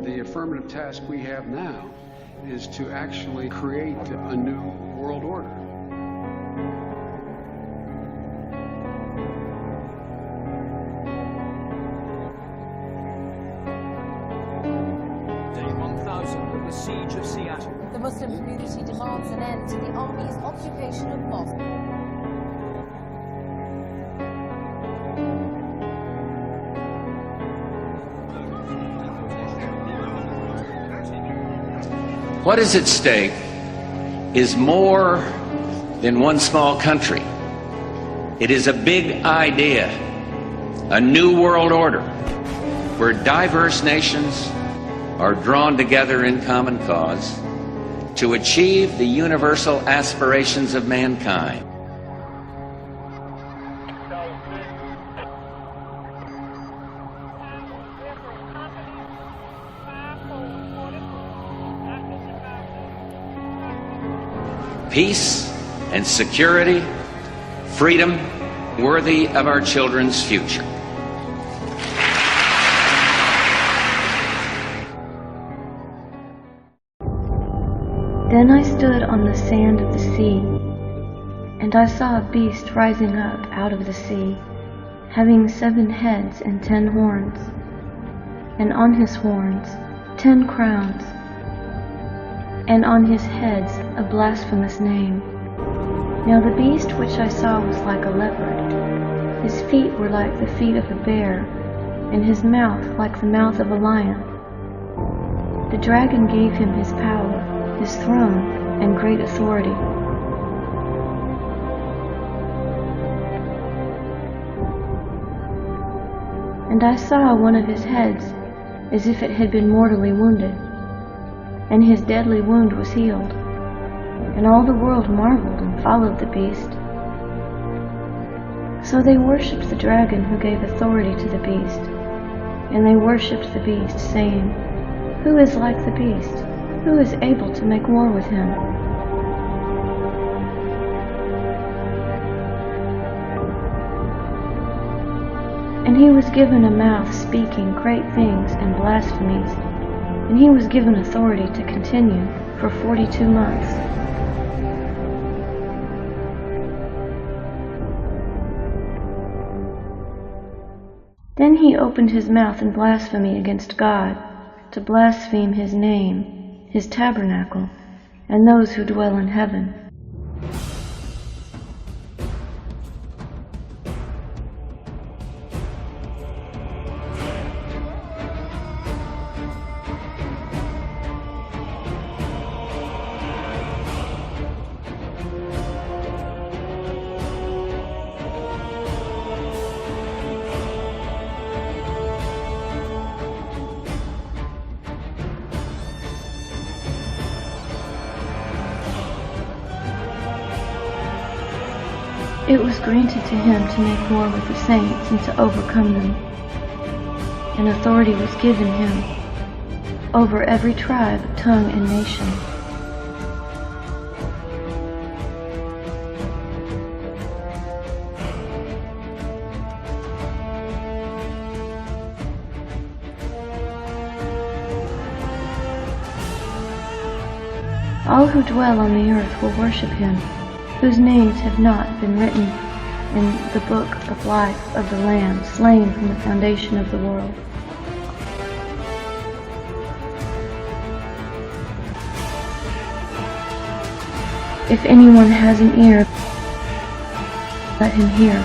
the affirmative task we have now is to actually create a new world order. Day 1000 of the Siege of Seattle. The Muslim community demands an end to the army's occupation of mosques. What is at stake is more than one small country. It is a big idea, a new world order, where diverse nations are drawn together in common cause to achieve the universal aspirations of mankind. Peace and security, freedom, worthy of our children's future. Then I stood on the sand of the sea, and I saw a beast rising up out of the sea, having 7 heads and 10 horns, and on his horns 10 crowns, and on his heads a blasphemous name. Now the beast which I saw was like a leopard. His feet were like the feet of a bear, and his mouth like the mouth of a lion. The dragon gave him his power, his throne, and great authority. And I saw one of his heads as if it had been mortally wounded, and his deadly wound was healed. And all the world marveled and followed the beast. So they worshipped the dragon who gave authority to the beast, and they worshipped the beast, saying, "Who is like the beast? Who is able to make war with him?" And he was given a mouth speaking great things and blasphemies, and he was given authority to continue for 42 months. Then he opened his mouth in blasphemy against God, to blaspheme his name, his tabernacle, and those who dwell in heaven. It was granted to him to make war with the saints and to overcome them. And authority was given him over every tribe, tongue, and nation. All who dwell on the earth will worship him, whose names have not been written in the book of life of the Lamb, slain from the foundation of the world. If anyone has an ear, let him hear.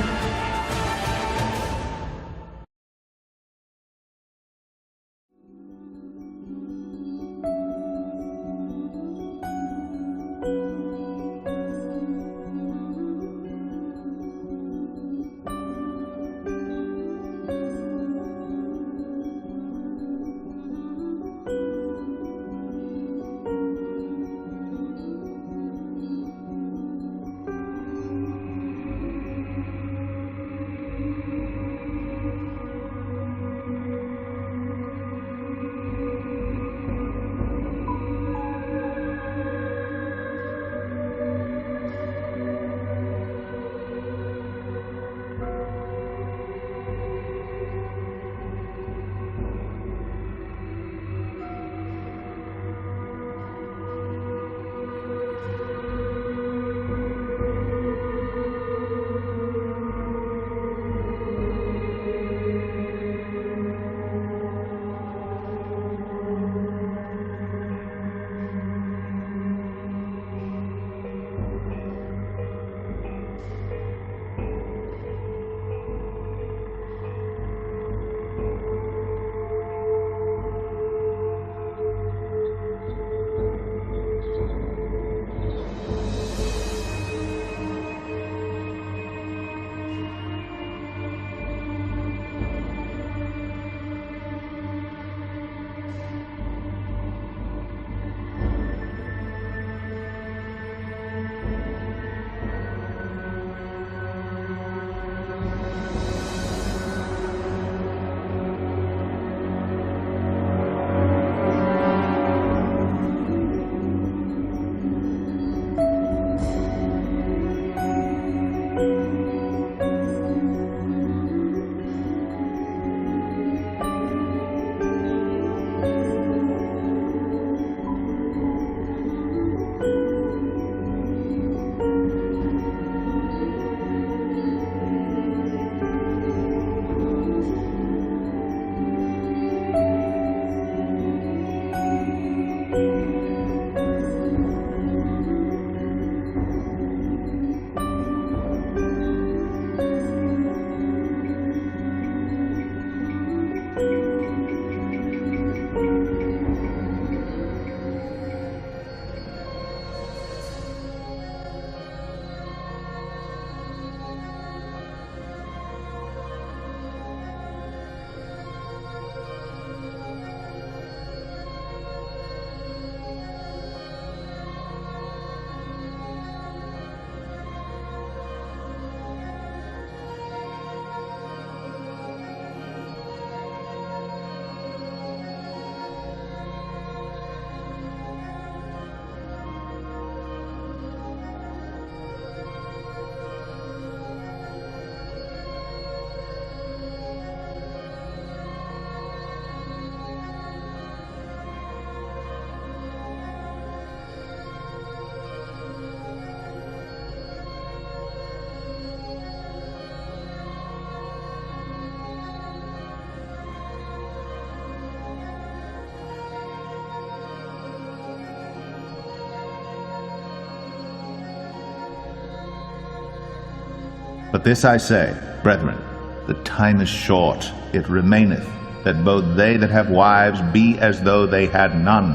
But this I say, brethren, the time is short, it remaineth, that both they that have wives be as though they had none,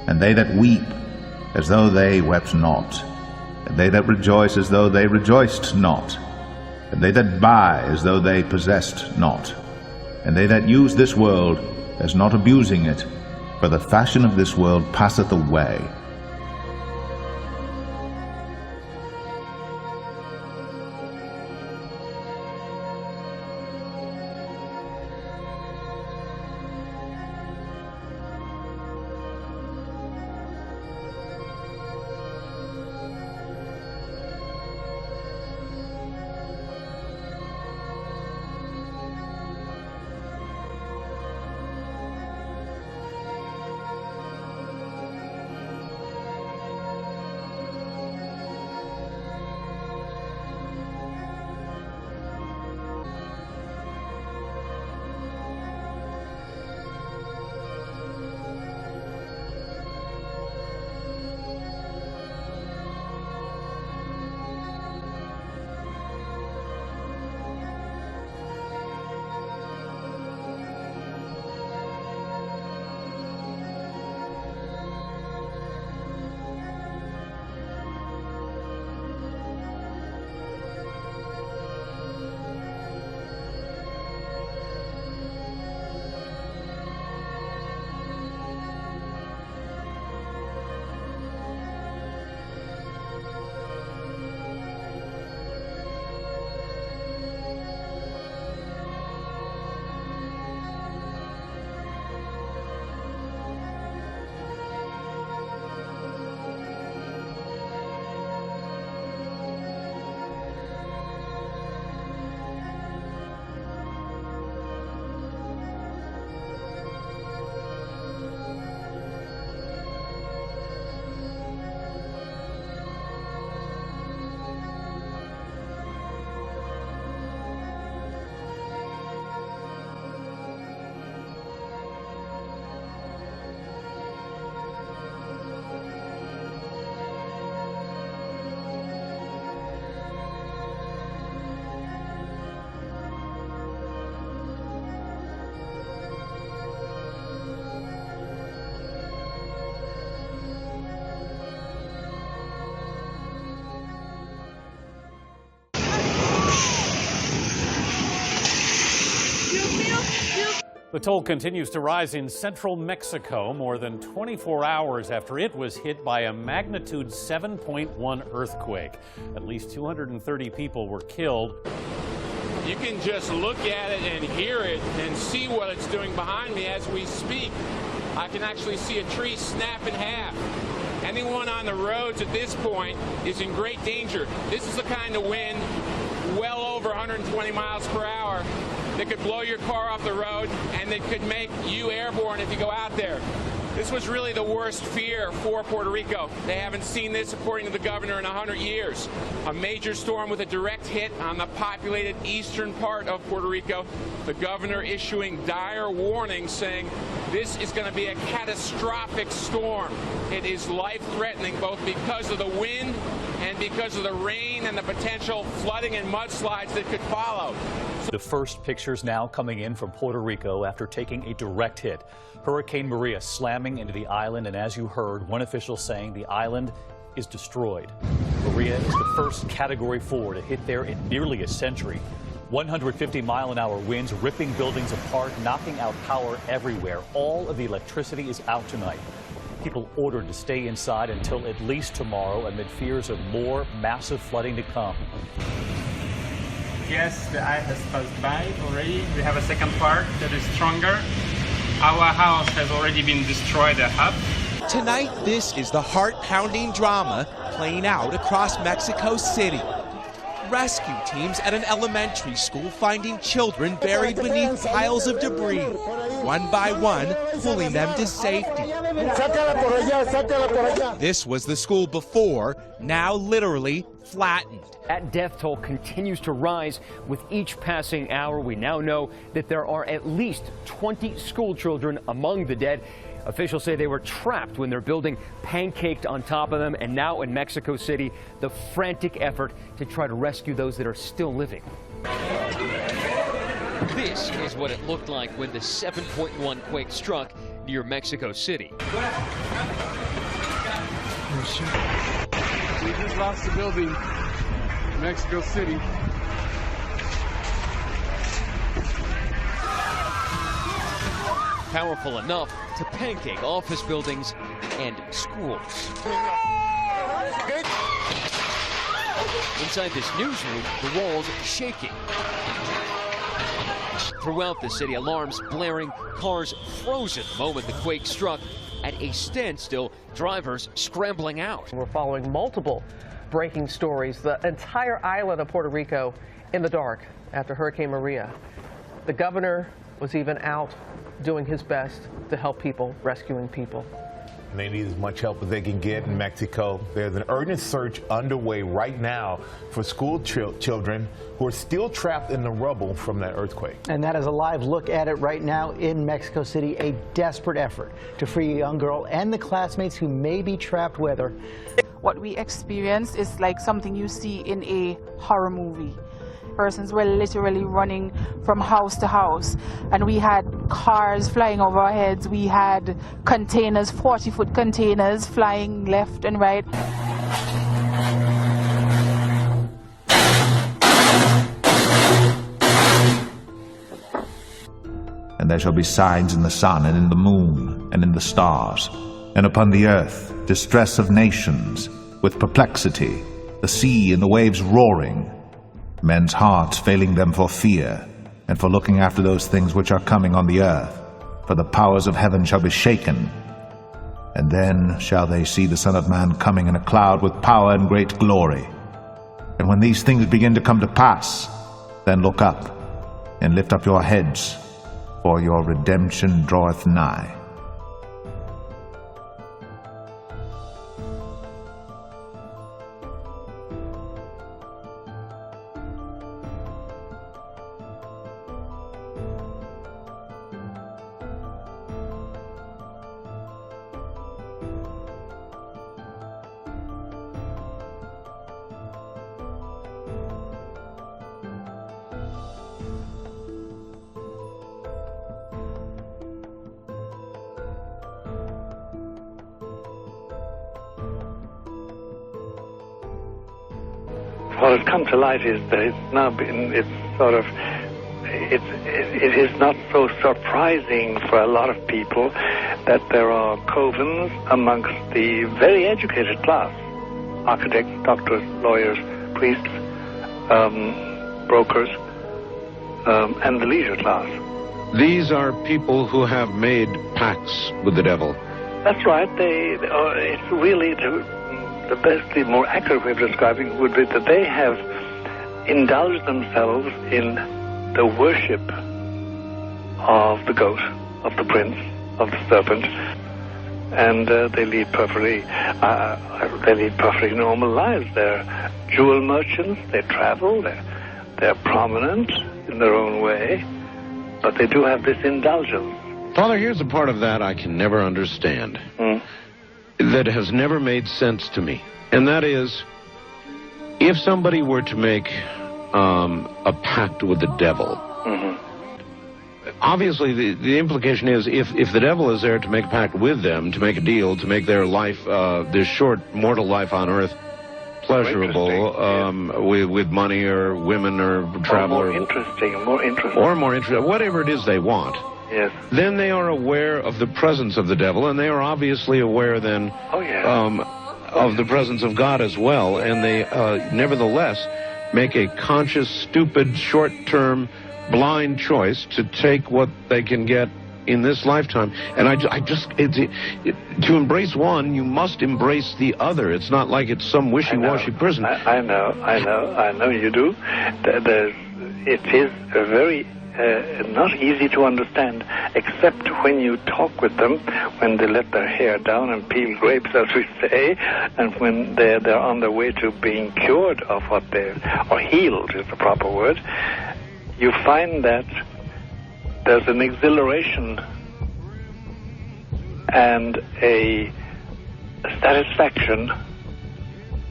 and they that weep as though they wept not, and they that rejoice as though they rejoiced not, and they that buy as though they possessed not, and they that use this world as not abusing it, for the fashion of this world passeth away. The toll continues to rise in central Mexico more than 24 hours after it was hit by a magnitude 7.1 earthquake. At least 230 people were killed. You can just look at it and hear it and see what it's doing behind me as we speak. I can actually see a tree snap in half. Anyone on the roads at this point is in great danger. This is the kind of wind, well over 120 miles per hour, that could blow your car off the road and that could make you airborne if you go out there. This was really the worst fear for Puerto Rico. They haven't seen this, according to the governor, in 100 years. A major storm with a direct hit on the populated eastern part of Puerto Rico. The governor issuing dire warnings saying this is going to be a catastrophic storm. It is life-threatening both because of the wind and because of the rain and the potential flooding and mudslides that could follow. The first pictures now coming in from Puerto Rico after taking a direct hit. Hurricane Maria slamming into the island, and as you heard, one official saying the island is destroyed. Maria is the first Category 4 to hit there in nearly a century. 150-mile-an-hour winds ripping buildings apart, knocking out power everywhere. All of the electricity is out tonight. People ordered to stay inside until at least tomorrow amid fears of more massive flooding to come. Yes, the eye has passed by already. We have a second part that is stronger. Our house has already been destroyed a half. Tonight, this is the heart-pounding drama playing out across Mexico City. Rescue teams at an elementary school finding children buried beneath piles of debris, one by one, pulling them to safety. This was the school before, now literally flattened. That death toll continues to rise with each passing hour. We now know that there are at least 20 school children among the dead. Officials say they were trapped when their building pancaked on top of them, and now in Mexico City, the frantic effort to try to rescue those that are still living. This is what it looked like when the 7.1 quake struck near Mexico City. We just lost the building in Mexico City. Powerful enough to pancake office buildings and schools. Inside this newsroom, the walls shaking. Throughout the city, alarms blaring, cars frozen the moment the quake struck. At a standstill, drivers scrambling out. We're following multiple breaking stories. The entire island of Puerto Rico in the dark after Hurricane Maria. The governor was even out doing his best to help people, rescuing people. And they need as much help as they can get in Mexico. There's an urgent search underway right now for school children who are still trapped in the rubble from that earthquake. And that is a live look at it right now in Mexico City, a desperate effort to free a young girl and the classmates who may be trapped with her. What we experienced is like something you see in a horror movie. Persons were literally running from house to house, and we had cars flying over our heads. We had containers, 40-foot containers flying left and right. And there shall be signs in the sun and in the moon and in the stars, and upon the earth distress of nations, with perplexity, the sea and the waves roaring, men's hearts failing them for fear, and for looking after those things which are coming on the earth. For the powers of heaven shall be shaken. And then shall they see the Son of Man coming in a cloud with power and great glory. And when these things begin to come to pass, then look up, and lift up your heads, for your redemption draweth nigh. What has come to light is that it is not so surprising for a lot of people that there are covens amongst the very educated class, architects, doctors, lawyers, priests, brokers, and the leisure class. These are people who have made pacts with the devil. That's right. It's really the best, the more accurate way of describing it would be that they have indulged themselves in the worship of the goat, of the prince, of the serpent, and they lead perfectly normal lives. They're jewel merchants. They travel. They're prominent in their own way, but they do have this indulgence. Father, here's a part of that I can never understand. That has never made sense to me. And that is, if somebody were to make a pact with the devil, obviously the implication is if the devil is there to make a pact with them, to make a deal, to make their life, their short mortal life on earth, pleasurable, with money or women or travel. More interesting. Or more interesting, whatever it is they want. Yes. Then they are aware of the presence of the devil, and they are obviously aware then of the presence of God as well, and they nevertheless make a conscious, stupid, short-term, blind choice to take what they can get in this lifetime. And to embrace one, you must embrace the other. It's not like it's some wishy-washy prison. I know you do. It is a very not easy to understand, except when you talk with them, when they let their hair down and peel grapes, as we say, and when they're on their way to being cured of or healed is the proper word. You find that there's an exhilaration and a satisfaction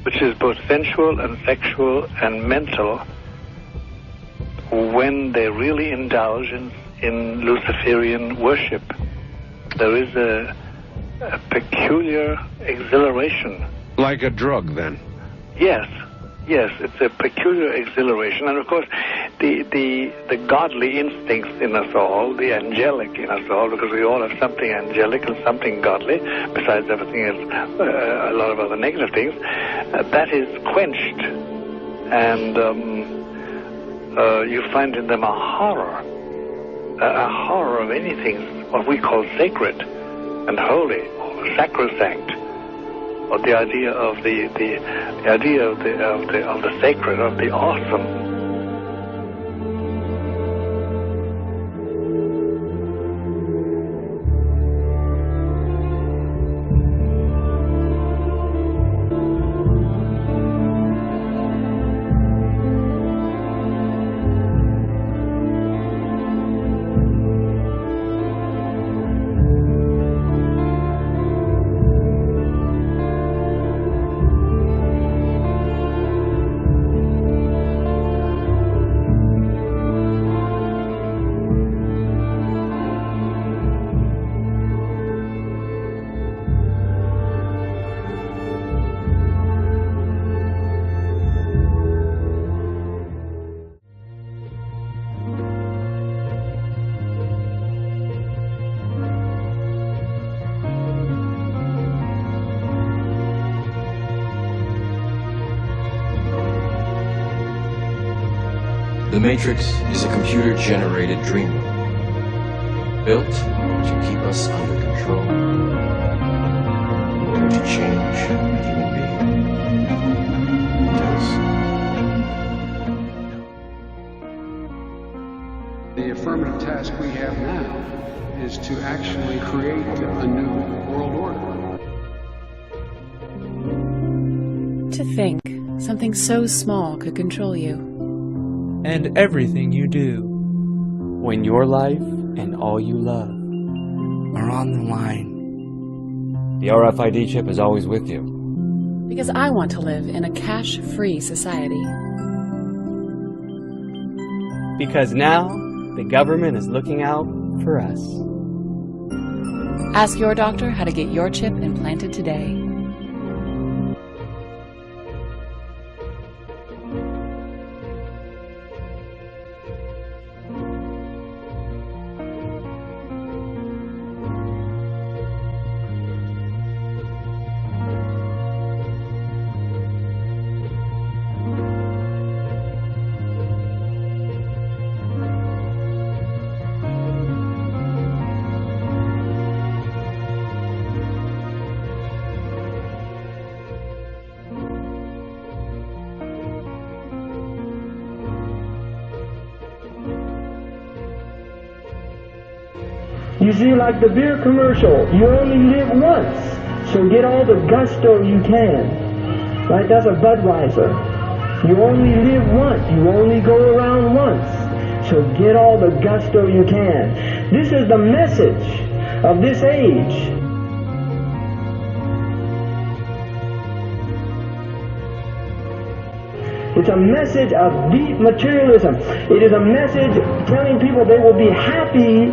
which is both sensual and sexual and mental when they really indulge in Luciferian worship. There is a peculiar exhilaration. Like a drug, then? Yes, it's a peculiar exhilaration. And of course, the godly instincts in us all, the angelic in us all, because we all have something angelic and something godly, besides everything else, a lot of other negative things, that is quenched. And you find in them a horror of anything, what we call sacred and holy, or sacrosanct, or the idea of the idea of the sacred, of the awesome. The Matrix is a computer-generated dream world, built to keep us under control, or to change a human being. The affirmative task we have now is to actually create a new world order. To think something so small could control you. And everything you do. When your life and all you love are on the line. The RFID chip is always with you. Because I want to live in a cash-free society. Because now the government is looking out for us. Ask your doctor how to get your chip implanted today. You see, like the beer commercial, you only live once, so get all the gusto you can. Right? That's a Budweiser. You only live once, you only go around once, so get all the gusto you can. This is the message of this age. It's a message of deep materialism. It is a message telling people they will be happy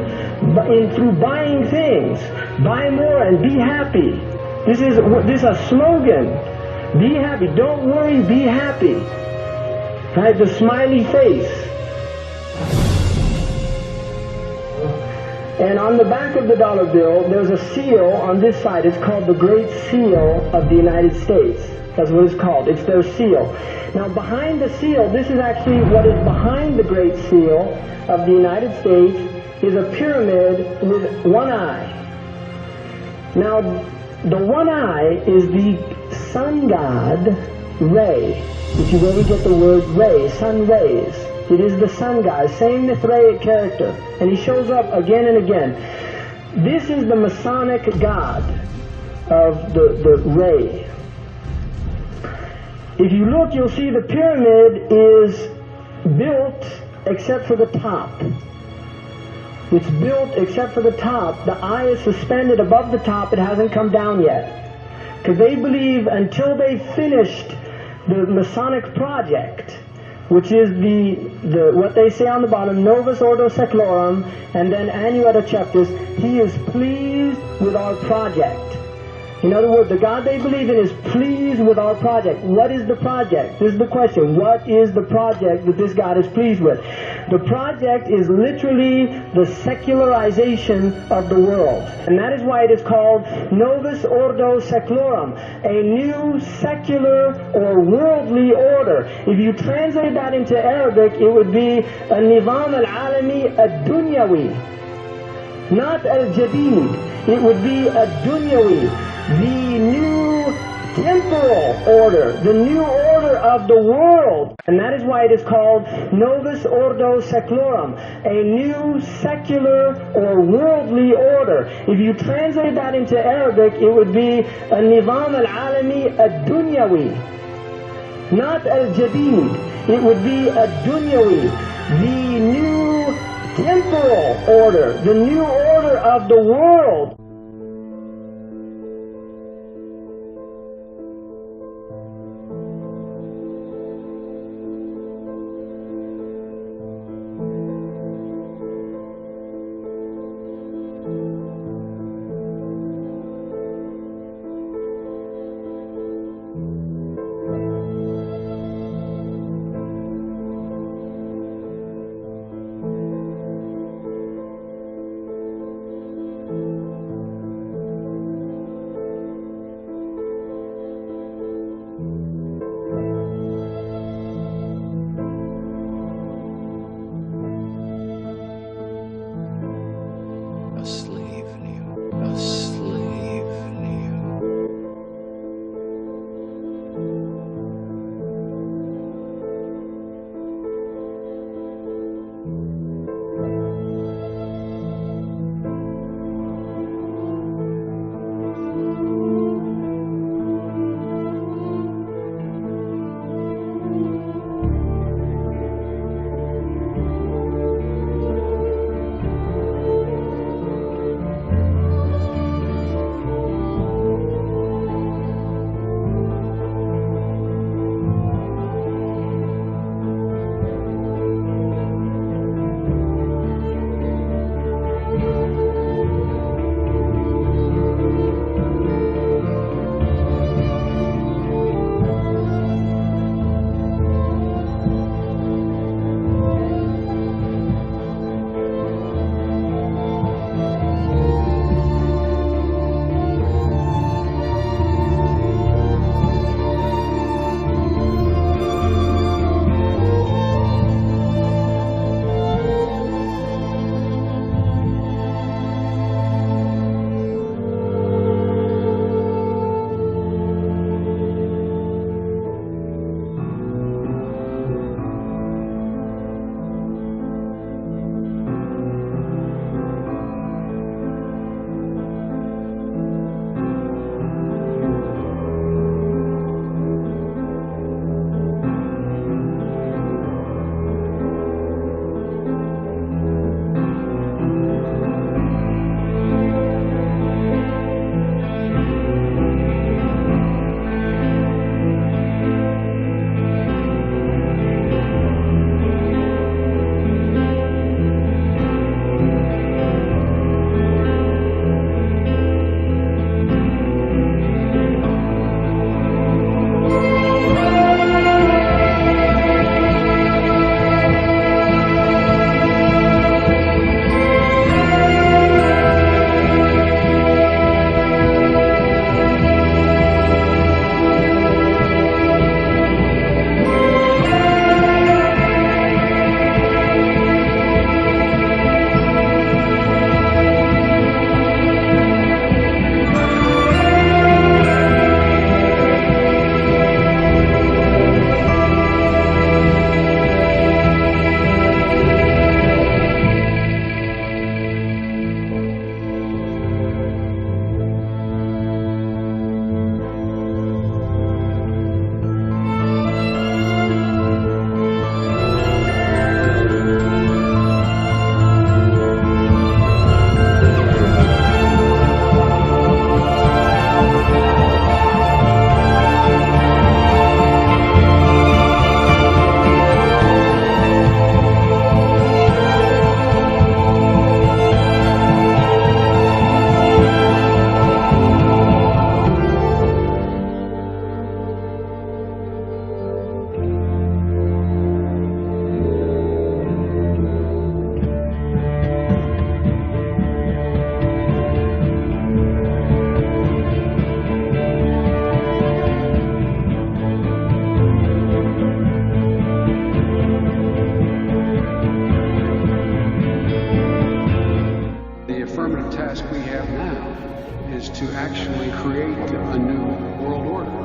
through buying things. Buy more and be happy. This is a slogan. Be happy. Don't worry, be happy. Right? The smiley face. And on the back of the dollar bill, there's a seal on this side. It's called the Great Seal of the United States. That's what it's called. It's their seal. Now, behind the seal, this is actually what is behind the Great Seal of the United States, is a pyramid with one eye. Now, the one eye is the sun god, Ray, which is where we get the word ray, sun rays. It is the sun god, same Mithraic character, and he shows up again and again. This is the Masonic god of the ray. If you look, you'll see the pyramid is built except for the top. It's built except for the top. The eye is suspended above the top. It hasn't come down yet. Because they believe until they finished the Masonic project, which is the what they say on the bottom, Novus Ordo Seclorum, and then Annuet Acceptus, he is pleased with our project. In other words, the God they believe in is pleased with our project. What is the project? This is the question. What is the project that this God is pleased with? The project is literally the secularization of the world. And that is why it is called Novus Ordo Seclorum, a new secular or worldly order. If you translate that into Arabic, it would be a Nizam al-Alami ad-Dunyawi, not al-Jadid. It would be ad-Dunyawi. The new temporal order, the new order of the world. And that is why it is called Novus Ordo Seclorum, a new secular or worldly order. If you translate that into Arabic, it would be a Nizam al-Alami ad-Dunyawi, not al-Jadid. It would be ad-Dunyawi, the new temporal order, the new order of the world. create a new world order.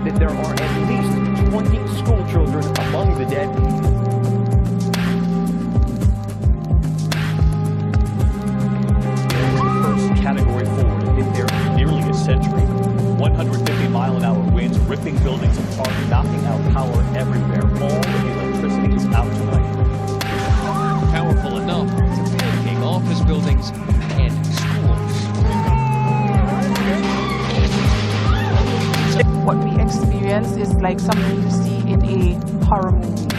that there are at least 20 school children among the dead. First Category 4 has been there for nearly a century. 150-mile-an-hour winds ripping buildings apart, knocking out power everywhere. All the electricity is out tonight. Powerful enough to pancake office buildings and schools. What we experience is like something you see in a horror movie.